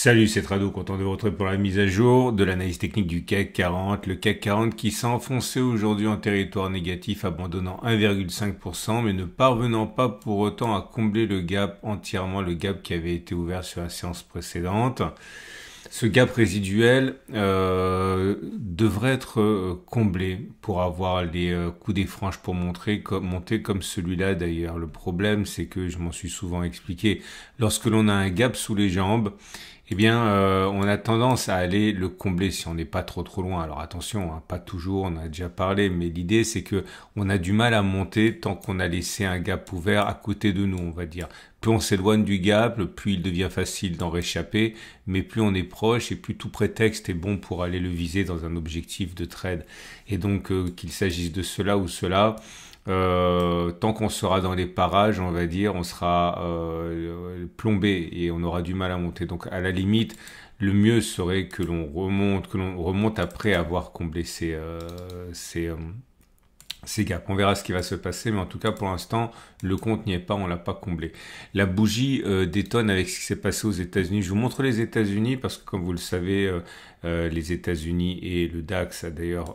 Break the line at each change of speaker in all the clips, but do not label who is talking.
Salut, c'est Trado, content de vous retrouver pour la mise à jour de l'analyse technique du CAC 40. Le CAC 40 qui s'est enfoncé aujourd'hui en territoire négatif, abandonnant 1,5%, mais ne parvenant pas pour autant à combler le gap entièrement, le gap qui avait été ouvert sur la séance précédente. Ce gap résiduel devrait être comblé pour avoir les coups des franges pour monter comme celui-là d'ailleurs. Le problème, c'est que je m'en suis souvent expliqué, lorsque l'on a un gap sous les jambes, eh bien, on a tendance à aller le combler si on n'est pas trop loin. Alors attention, hein, pas toujours, on a déjà parlé, mais l'idée c'est que on a du mal à monter tant qu'on a laissé un gap ouvert à côté de nous, on va dire. Plus on s'éloigne du gap, plus il devient facile d'en réchapper, mais plus on est proche et plus tout prétexte est bon pour aller le viser dans un objectif de trade. Et donc, qu'il s'agisse de cela ou cela, tant qu'on sera dans les parages, on va dire, on sera plombé et on aura du mal à monter. Donc à la limite, le mieux serait que l'on remonte après avoir comblé ces gaps. On verra ce qui va se passer, mais en tout cas pour l'instant, le compte n'y est pas, on l'a pas comblé. La bougie détonne avec ce qui s'est passé aux États-Unis. Je vous montre les États-Unis parce que comme vous le savez, les États-Unis et le DAX d'ailleurs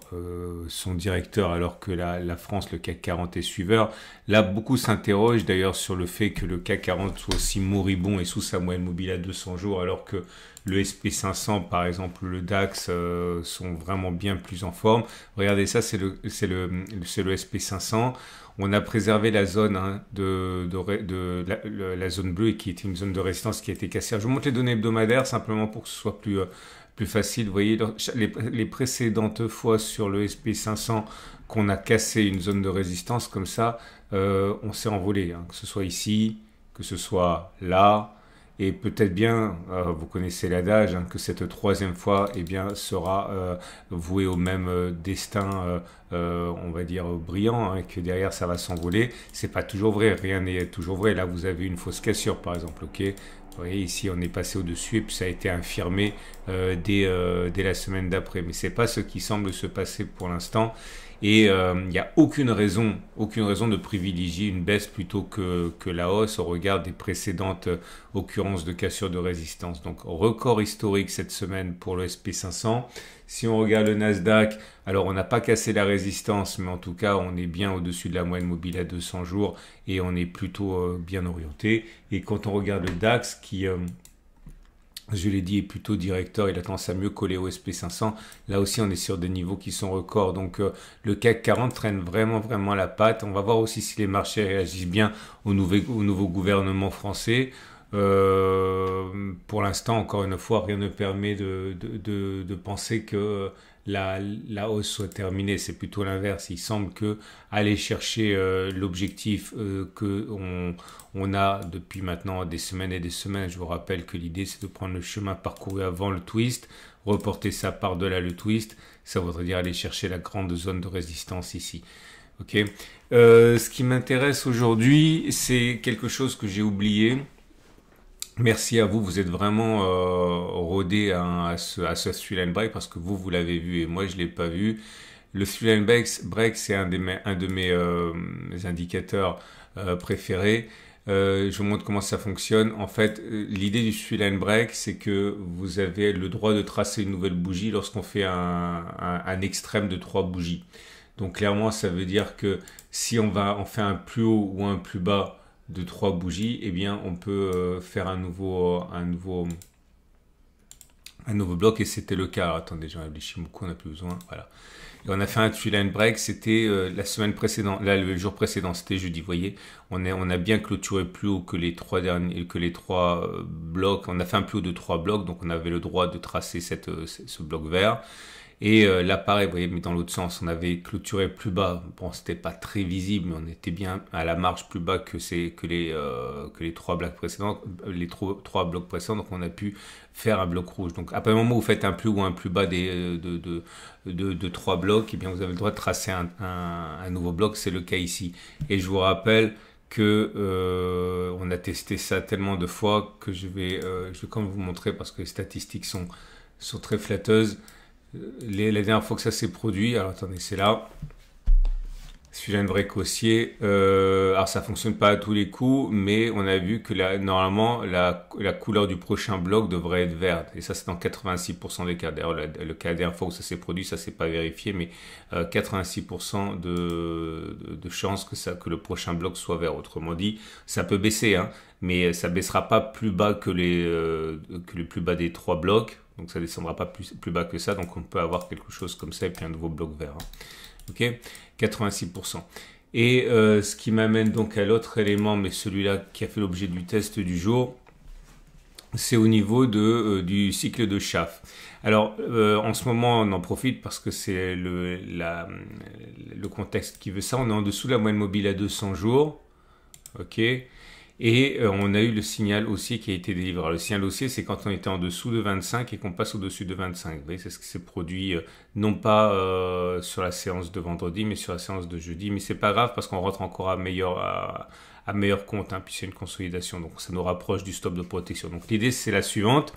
sont directeurs alors que la France, le CAC 40 est suiveur. Là, beaucoup s'interrogent d'ailleurs sur le fait que le CAC 40 soit aussi moribond et sous sa moyenne mobile à 200 jours alors que le SP500 par exemple, le DAX sont vraiment bien plus en forme. Regardez ça, c'est le SP500. On a préservé la zone la zone bleue qui était une zone de résistance qui a été cassée. Je vous montre les données hebdomadaires simplement pour que ce soit plus facile. Vous voyez, les précédentes fois sur le SP500 qu'on a cassé une zone de résistance comme ça, on s'est envolé. Hein, que ce soit ici, que ce soit là. Et peut-être bien, vous connaissez l'adage, hein, que cette troisième fois eh bien, sera vouée au même destin, on va dire, brillant, hein, que derrière ça va s'envoler. C'est pas toujours vrai, rien n'est toujours vrai. Là, vous avez une fausse cassure, par exemple, ok. Vous voyez, ici, on est passé au-dessus et puis ça a été infirmé dès la semaine d'après. Mais c'est pas ce qui semble se passer pour l'instant. Et il n'y a aucune raison de privilégier une baisse plutôt que la hausse au regard des précédentes occurrences de cassure de résistance. Donc record historique cette semaine pour le SP500. Si on regarde le Nasdaq, alors on n'a pas cassé la résistance, mais en tout cas on est bien au-dessus de la moyenne mobile à 200 jours et on est plutôt bien orienté. Et quand on regarde le DAX qui... je l'ai dit, est plutôt directeur, il a tendance à mieux coller au SP500. Là aussi, on est sur des niveaux qui sont records. Donc, le CAC 40 traîne vraiment la patte. On va voir aussi si les marchés réagissent bien au nouveau gouvernement français. Pour l'instant, encore une fois, rien ne permet de penser que la hausse soit terminée. C'est plutôt l'inverse. Il semble que aller chercher l'objectif que on a depuis maintenant des semaines et des semaines. Je vous rappelle que l'idée, c'est de prendre le chemin parcouru avant le twist, reporter ça par-delà le twist. Ça voudrait dire aller chercher la grande zone de résistance ici. Ok. Ce qui m'intéresse aujourd'hui, c'est quelque chose que j'ai oublié. Merci à vous, vous êtes vraiment rodé à ce Thrill and Break parce que vous l'avez vu et moi je l'ai pas vu. Le Thrill and Break, c'est un de mes indicateurs préférés. Je vous montre comment ça fonctionne. En fait, l'idée du Thrill and Break, c'est que vous avez le droit de tracer une nouvelle bougie lorsqu'on fait un extrême de 3 bougies. Donc clairement, ça veut dire que si on fait un plus haut ou un plus bas de 3 bougies, eh bien on peut faire un nouveau bloc et c'était le cas. Alors, attendez, j'ai réfléchi beaucoup, on n'a plus besoin. Voilà. Et on a fait un Thrill and Break, c'était la semaine précédente, là le jour précédent, c'était jeudi, vous voyez. On a bien clôturé plus haut que les trois blocs. On a fait un plus haut de 3 blocs, donc on avait le droit de tracer ce bloc vert. Et là, pareil, vous voyez, mais dans l'autre sens, on avait clôturé plus bas. Bon, c'était pas très visible, mais on était bien à la marge plus bas que les 3 blocs précédents, trois blocs précédents. Donc, on a pu faire un bloc rouge. Donc, à partir du moment où vous faites un plus haut ou un plus bas de 3 blocs, eh bien, vous avez le droit de tracer un nouveau bloc. C'est le cas ici. Et je vous rappelle que on a testé ça tellement de fois que je vais quand même vous montrer parce que les statistiques sont très flatteuses. La dernière fois que ça s'est produit, alors attendez, c'est là, Suivant un break haussier, alors ça fonctionne pas à tous les coups, mais on a vu que normalement la couleur du prochain bloc devrait être verte, et ça c'est dans 86% des cas. D'ailleurs le cas la dernière fois où ça s'est produit, ça s'est pas vérifié, mais 86% de chances que le prochain bloc soit vert. Autrement dit, ça peut baisser, hein, mais ça baissera pas plus bas que le plus bas des 3 blocs, donc ça descendra pas plus bas que ça, donc on peut avoir quelque chose comme ça et puis un nouveau bloc vert. Hein. Ok, 86%. Et ce qui m'amène donc à l'autre élément, mais celui-là qui a fait l'objet du test du jour, c'est au niveau du cycle de Schaff. Alors, en ce moment, on en profite parce que c'est le contexte qui veut ça. On est en dessous de la moyenne mobile à 200 jours. Ok. Et on a eu le signal haussier qui a été délivré. Alors, le signal haussier, c'est quand on était en dessous de 25 et qu'on passe au-dessus de 25. Vous voyez, c'est ce qui s'est produit, non pas sur la séance de vendredi, mais sur la séance de jeudi. Mais c'est pas grave parce qu'on rentre encore à meilleur compte, hein, puis c'est une consolidation. Donc, ça nous rapproche du stop de protection. Donc, l'idée, c'est la suivante.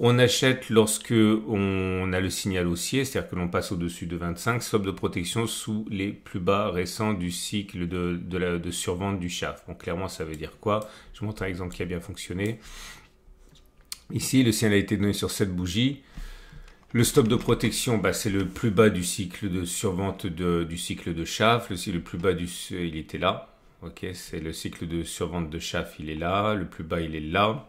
On achète lorsque on a le signal haussier, c'est-à-dire que l'on passe au-dessus de 25, stop de protection sous les plus bas récents du cycle de survente du Schaff. Donc clairement, ça veut dire quoi? Je vous montre un exemple qui a bien fonctionné. Ici, le signal a été donné sur cette bougie. Le stop de protection, c'est le plus bas du cycle de survente du cycle de Schaff. Le plus bas il était là. Ok, c'est le cycle de survente de Schaff, il est là. Le plus bas, il est là.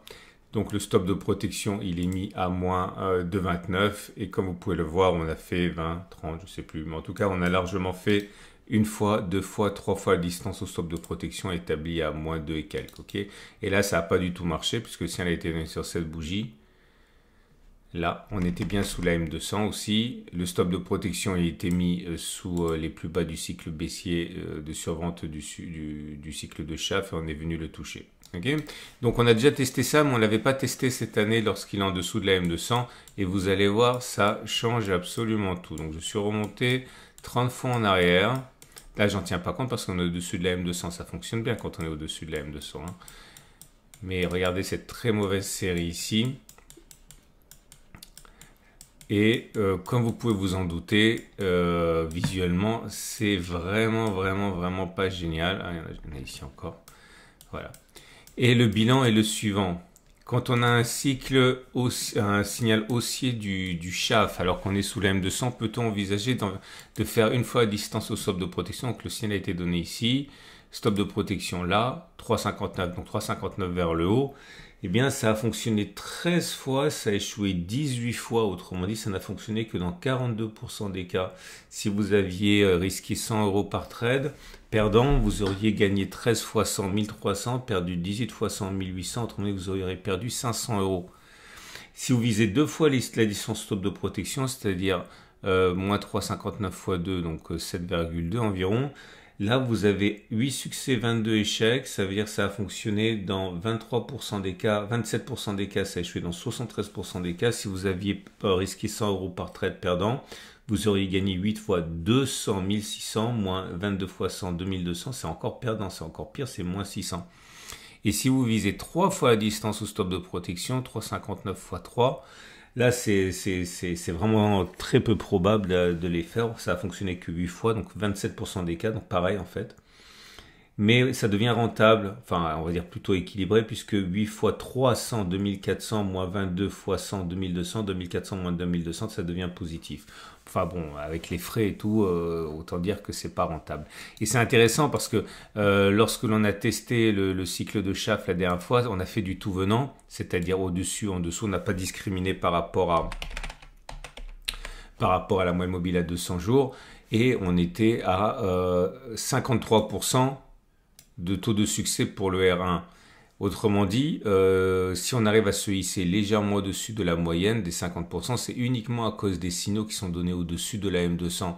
Donc le stop de protection, il est mis à moins de 29. Et comme vous pouvez le voir, on a fait 20, 30, je ne sais plus. Mais en tout cas, on a largement fait une fois, 2 fois, 3 fois la distance au stop de protection établi à moins 2 et quelques. Okay, et là, ça n'a pas du tout marché puisque si elle a été donné sur cette bougie, là, on était bien sous la M200 aussi. Le stop de protection a été mis sous les plus bas du cycle baissier de survente du cycle de Schaff et on est venu le toucher. Okay, donc on a déjà testé ça, mais on ne l'avait pas testé cette année lorsqu'il est en dessous de la M200. Et vous allez voir, ça change absolument tout. Donc je suis remonté 30 fois en arrière. Là, j'en tiens pas compte parce qu'on est au-dessus de la M200. Ça fonctionne bien quand on est au-dessus de la M200. Hein. Mais regardez cette très mauvaise série ici. Et comme vous pouvez vous en douter, visuellement, c'est vraiment pas génial. Ah, il y en a ici encore. Voilà. Et le bilan est le suivant. Quand on a un signal haussier du Schaff, alors qu'on est sous la M200, peut-on envisager de faire une fois la distance au stop de protection? Donc le signal a été donné ici. Stop de protection là, 3,59. Donc 3,59 vers le haut. Eh bien, ça a fonctionné 13 fois, ça a échoué 18 fois. Autrement dit, ça n'a fonctionné que dans 42% des cas. Si vous aviez risqué 100 euros par trade, perdant, vous auriez gagné 13 fois 100, 1300, perdu 18 fois 100, 1800. Autrement dit, vous auriez perdu 500 euros. Si vous visez 2 fois la distance stop de protection, c'est-à-dire moins 3,59 fois 2, donc 7,2 environ, là, vous avez 8 succès, 22 échecs. Ça veut dire que ça a fonctionné dans 23% des cas, 27% des cas, ça a échoué dans 73% des cas. Si vous aviez risqué 100 euros par trade perdant, vous auriez gagné 8 fois 200, 1600, moins 22 fois 100, 2200. C'est encore perdant, c'est encore pire, c'est moins 600. Et si vous visez 3 fois la distance au stop de protection, 3,59 fois 3, là, c'est vraiment très peu probable de les faire. Ça a fonctionné que 8 fois, donc 27% des cas, donc pareil en fait. Mais ça devient rentable, enfin on va dire plutôt équilibré, puisque 8 fois 300, 2400, moins 22 fois 100, 2200, 2400, moins 2200, ça devient positif. Enfin bon, avec les frais et tout, autant dire que c'est pas rentable. Et c'est intéressant parce que lorsque l'on a testé le cycle de Schaff la dernière fois, on a fait du tout venant, c'est-à-dire au-dessus, en dessous, on n'a pas discriminé par rapport à la moyenne mobile à 200 jours, et on était à 53% de taux de succès pour le R1. Autrement dit, si on arrive à se hisser légèrement au-dessus de la moyenne des 50%, c'est uniquement à cause des signaux qui sont donnés au-dessus de la M200.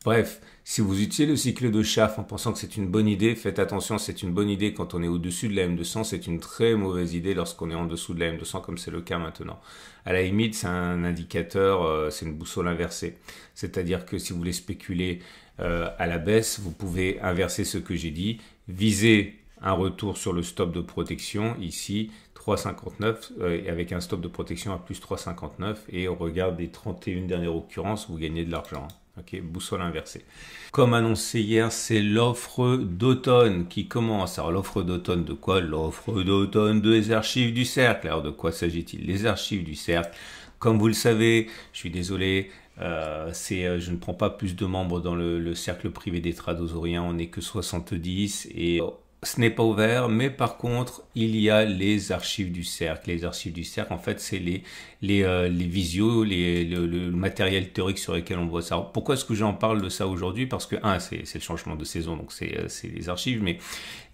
Bref, si vous utilisez le cycle de Schaff en pensant que c'est une bonne idée, faites attention, c'est une bonne idée quand on est au-dessus de la M200, c'est une très mauvaise idée lorsqu'on est en dessous de la M200 comme c'est le cas maintenant. À la limite, c'est un indicateur, c'est une boussole inversée. C'est-à-dire que si vous voulez spéculer à la baisse, vous pouvez inverser ce que j'ai dit, viser un retour sur le stop de protection, ici 3,59 et avec un stop de protection à plus 3,59 et on regarde les 31 dernières occurrences, vous gagnez de l'argent. Ok, boussole inversée. Comme annoncé hier, c'est l'offre d'automne qui commence. Alors l'offre d'automne de quoi? L'offre d'automne des archives du cercle. Alors de quoi s'agit-il? Les archives du cercle. Comme vous le savez, je suis désolé, je ne prends pas plus de membres dans le cercle privé des tradosauriens. On n'est que 70 et ce n'est pas ouvert, mais par contre, il y a les archives du cercle. Les archives du cercle, en fait, c'est les visios, le matériel théorique sur lequel on voit ça. Alors, pourquoi est-ce que j'en parle de ça aujourd'hui? Parce que, c'est le changement de saison, donc c'est les archives. Mais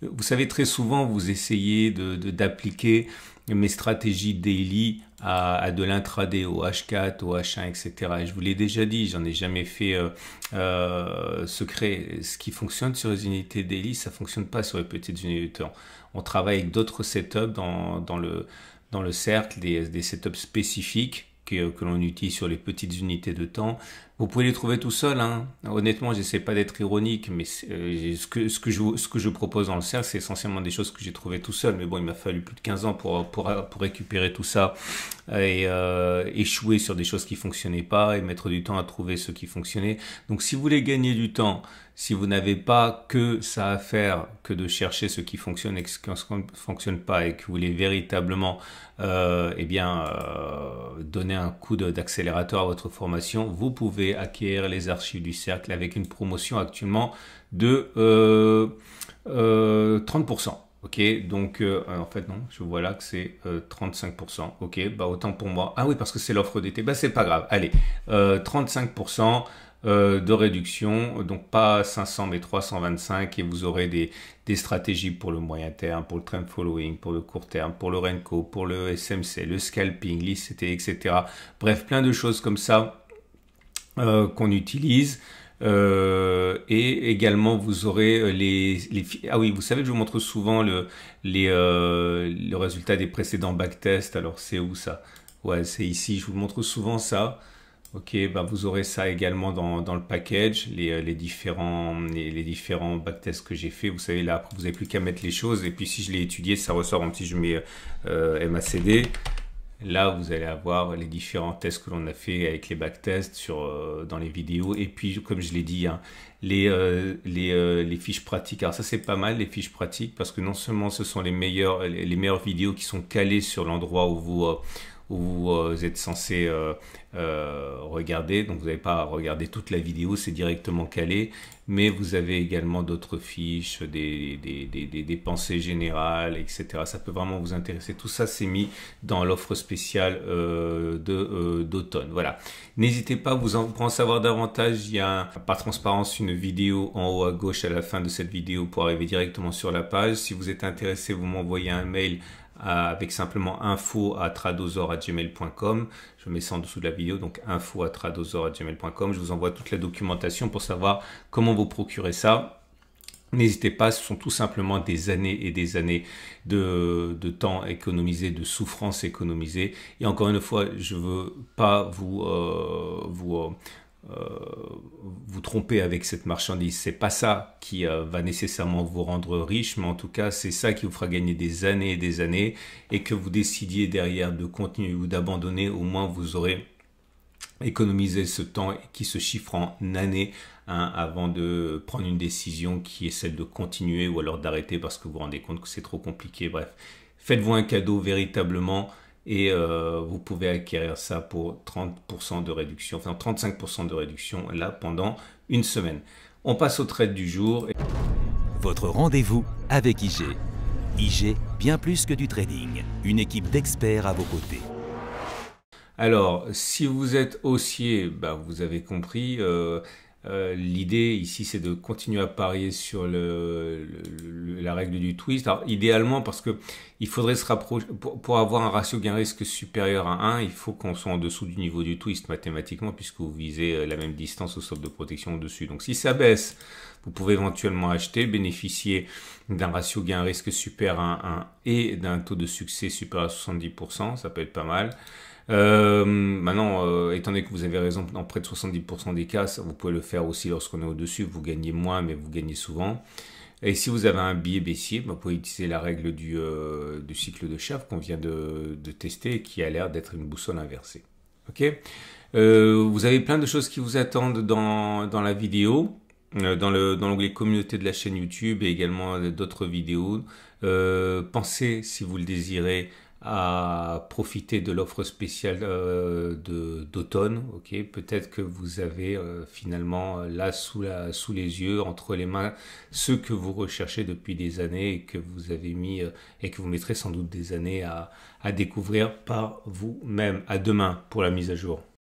vous savez, très souvent, vous essayez d'appliquer mes stratégies daily à de l'intraday, au H4, au H1, etc. Et je vous l'ai déjà dit, j'en ai jamais fait secret. Ce qui fonctionne sur les unités daily, ça fonctionne pas sur les petites unités de temps. On travaille avec d'autres setups dans le cercle, des setups spécifiques que l'on utilise sur les petites unités de temps. Vous pouvez les trouver tout seul, hein. Honnêtement, j'essaie pas d'être ironique, mais ce que je propose dans le cercle, c'est essentiellement des choses que j'ai trouvées tout seul. Mais bon, il m'a fallu plus de 15 ans pour récupérer tout ça et échouer sur des choses qui fonctionnaient pas et mettre du temps à trouver ce qui fonctionnait. Donc, si vous voulez gagner du temps, si vous n'avez pas que ça à faire que de chercher ce qui fonctionne et ce qui ne fonctionne pas et que vous voulez véritablement donner un coup d'accélérateur à votre formation, vous pouvez acquérir les archives du cercle avec une promotion actuellement de 30%. Ok, donc en fait non, je vois là que c'est 35%. Ok, bah autant pour moi. Ah oui, parce que c'est l'offre d'été. Bah c'est pas grave. Allez, 35% de réduction, donc pas 500 mais 325, et vous aurez des stratégies pour le moyen terme, pour le trend following, pour le court terme, pour le Renko, pour le SMC, le scalping, l'ICT, etc. Bref, plein de choses comme ça qu'on utilise. Et également vous aurez ah oui, vous savez que je vous montre souvent le résultat des précédents backtests. Alors c'est où ça? Ouais, c'est ici, je vous montre souvent ça. Ok, bah vous aurez ça également dans le package, les différents backtests que j'ai fait. Vous savez, là, après, vous n'avez plus qu'à mettre les choses. Et puis, si je l'ai étudié, ça ressort. Même si je mets MACD, là, vous allez avoir les différents tests que l'on a fait avec les backtests dans les vidéos. Et puis, comme je l'ai dit, hein, les fiches pratiques. Alors ça, c'est pas mal, les fiches pratiques, parce que non seulement ce sont les meilleures vidéos qui sont calées sur l'endroit où vous êtes censé regarder, donc vous n'avez pas à regarder toute la vidéo, c'est directement calé, mais vous avez également d'autres fiches, des pensées générales, etc. Ça peut vraiment vous intéresser. Tout ça, c'est mis dans l'offre spéciale d'automne. Voilà. N'hésitez pas, pour en savoir davantage, il y a par transparence une vidéo en haut à gauche à la fin de cette vidéo pour arriver directement sur la page. Si vous êtes intéressé, vous m'envoyez un mail avec simplement info@tradosaur@gmail.com. Je mets ça en dessous de la vidéo, donc info@tradosaur@gmail.com. Je vous envoie toute la documentation pour savoir comment vous procurer ça. N'hésitez pas, ce sont tout simplement des années et des années de temps économisé, de souffrance économisée. Et encore une fois, je veux pas vous tromper avec cette marchandise. C'est pas ça qui va nécessairement vous rendre riche, mais en tout cas, c'est ça qui vous fera gagner des années et des années. Et que vous décidiez derrière de continuer ou d'abandonner, au moins vous aurez économisé ce temps qui se chiffre en années, hein, avant de prendre une décision qui est celle de continuer ou alors d'arrêter parce que vous vous rendez compte que c'est trop compliqué. Bref, faites-vous un cadeau véritablement. Et vous pouvez acquérir ça pour 30% de réduction, enfin 35% de réduction là pendant une semaine. On passe au trade du jour.
Votre rendez-vous avec IG. IG, bien plus que du trading. Une équipe d'experts à vos côtés.
Alors, si vous êtes haussier, bah, vous avez compris. L'idée ici, c'est de continuer à parier sur la règle du twist. Alors, idéalement, parce que il faudrait se rapprocher pour avoir un ratio gain-risque supérieur à 1, il faut qu'on soit en dessous du niveau du twist mathématiquement, puisque vous visez la même distance au socle de protection au-dessus. Donc, si ça baisse, vous pouvez éventuellement acheter, bénéficier d'un ratio gain-risque supérieur à 1 et d'un taux de succès supérieur à 70%. Ça peut être pas mal. Maintenant, étant donné que vous avez raison, dans près de 70% des cas, vous pouvez le faire aussi lorsqu'on est au-dessus. Vous gagnez moins, mais vous gagnez souvent. Et si vous avez un biais baissier, vous pouvez utiliser la règle du cycle de Schaff qu'on vient de tester et qui a l'air d'être une boussole inversée. Ok. Vous avez plein de choses qui vous attendent dans la vidéo, dans l'onglet communauté de la chaîne YouTube et également d'autres vidéos. Pensez, si vous le désirez, à profiter de l'offre spéciale d'automne. Ok, peut-être que vous avez finalement là sous les yeux, entre les mains, ce que vous recherchez depuis des années et que vous avez mis et que vous mettrez sans doute des années à découvrir par vous-même. À demain pour la mise à jour.